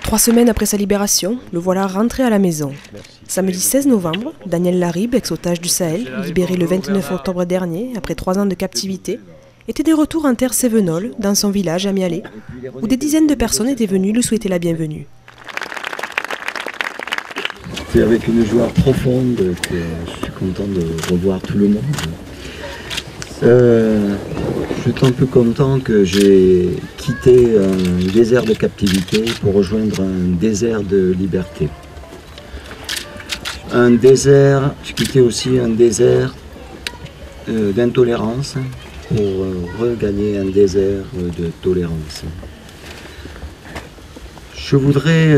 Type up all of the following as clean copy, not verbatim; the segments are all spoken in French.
3 semaines après sa libération, le voilà rentré à la maison. Samedi 16 novembre, Daniel Laribe, ex-otage du Sahel, libéré le 29 octobre dernier, après 3 ans de captivité, était de retour en terre sévenole, dans son village à Mialé, où des dizaines de personnes étaient venues lui souhaiter la bienvenue. C'est avec une joie profonde que je suis content de revoir tout le monde. Je suis un peu content que j'ai quitté un désert de captivité pour rejoindre un désert de liberté. Un désert, j'ai quitté aussi un désert d'intolérance pour regagner un désert de tolérance. Je voudrais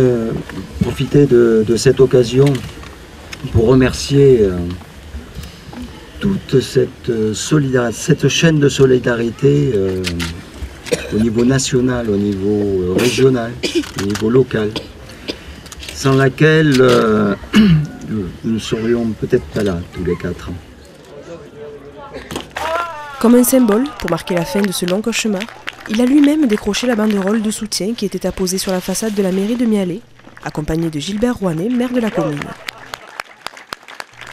profiter de cette occasion pour remercier toute cette chaîne de solidarité au niveau national, au niveau régional, au niveau local, sans laquelle nous ne serions peut-être pas là tous les 4 ans. Comme un symbole pour marquer la fin de ce long cauchemar, il a lui-même décroché la banderole de soutien qui était apposée sur la façade de la mairie de Mialé, accompagné de Gilbert Rouanet, maire de la commune.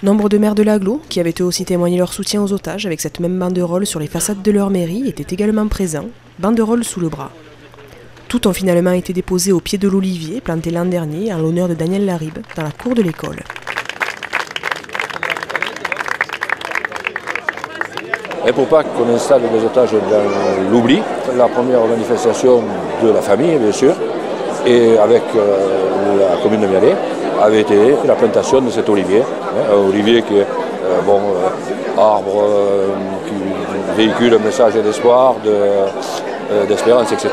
Nombre de maires de l'agglo, qui avaient eux aussi témoigné leur soutien aux otages avec cette même banderole sur les façades de leur mairie, étaient également présents, banderole sous le bras. Toutes ont finalement été déposées au pied de l'olivier planté l'an dernier en l'honneur de Daniel Laribe dans la cour de l'école. Et pour pas qu'on installe les otages dans l'oubli, la première manifestation de la famille, bien sûr, et avec la commune de Mialé, avait été la plantation de cet olivier. Un olivier qui est arbre qui véhicule un message d'espoir, d'espérance, etc.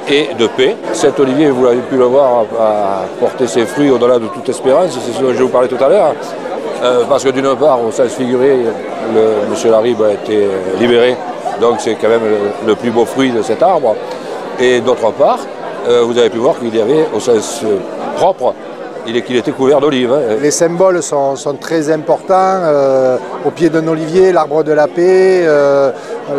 Et de paix. Cet olivier, vous l'avez pu le voir, a porté ses fruits au-delà de toute espérance, c'est ce dont je vous parlais tout à l'heure. Parce que d'une part, au sens figuré, M. Laribe a été libéré, donc c'est quand même le plus beau fruit de cet arbre. Et d'autre part, vous avez pu voir qu'il y avait, au sens propre, qu'il était couvert d'olives. Les symboles sont très importants. Au pied d'un olivier, l'arbre de la paix,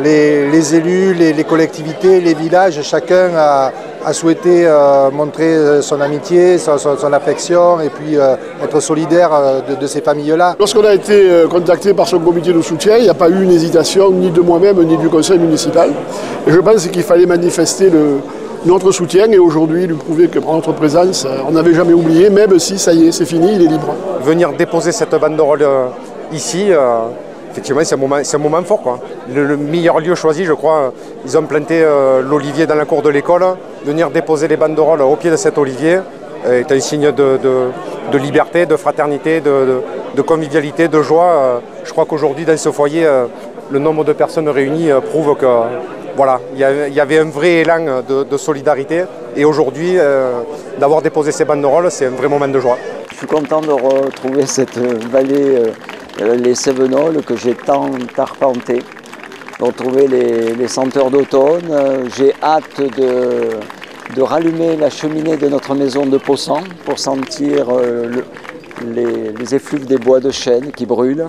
les élus, les collectivités, les villages, chacun a souhaité montrer son amitié, son affection et puis être solidaire de ces familles-là. Lorsqu'on a été contacté par son comité de soutien, il n'y a pas eu une hésitation ni de moi-même ni du conseil municipal. Et je pense qu'il fallait manifester notre soutien et aujourd'hui lui prouver que par notre présence, on n'avait jamais oublié, même si ça y est, c'est fini, il est libre. Venir déposer cette banderole ici, effectivement c'est un moment fort, quoi. Le meilleur lieu choisi, je crois, ils ont planté l'olivier dans la cour de l'école. Venir déposer les banderoles au pied de cet olivier est un signe de liberté, de fraternité, de convivialité, de joie. Je crois qu'aujourd'hui dans ce foyer, le nombre de personnes réunies prouve que voilà, il y avait un vrai élan de solidarité et aujourd'hui, d'avoir déposé ces banderoles, c'est un vrai moment de joie. Je suis content de retrouver cette vallée, les Cévenols, que j'ai tant arpenté, de retrouver les senteurs d'automne. J'ai hâte de rallumer la cheminée de notre maison de Possan pour sentir les effluves des bois de chêne qui brûlent.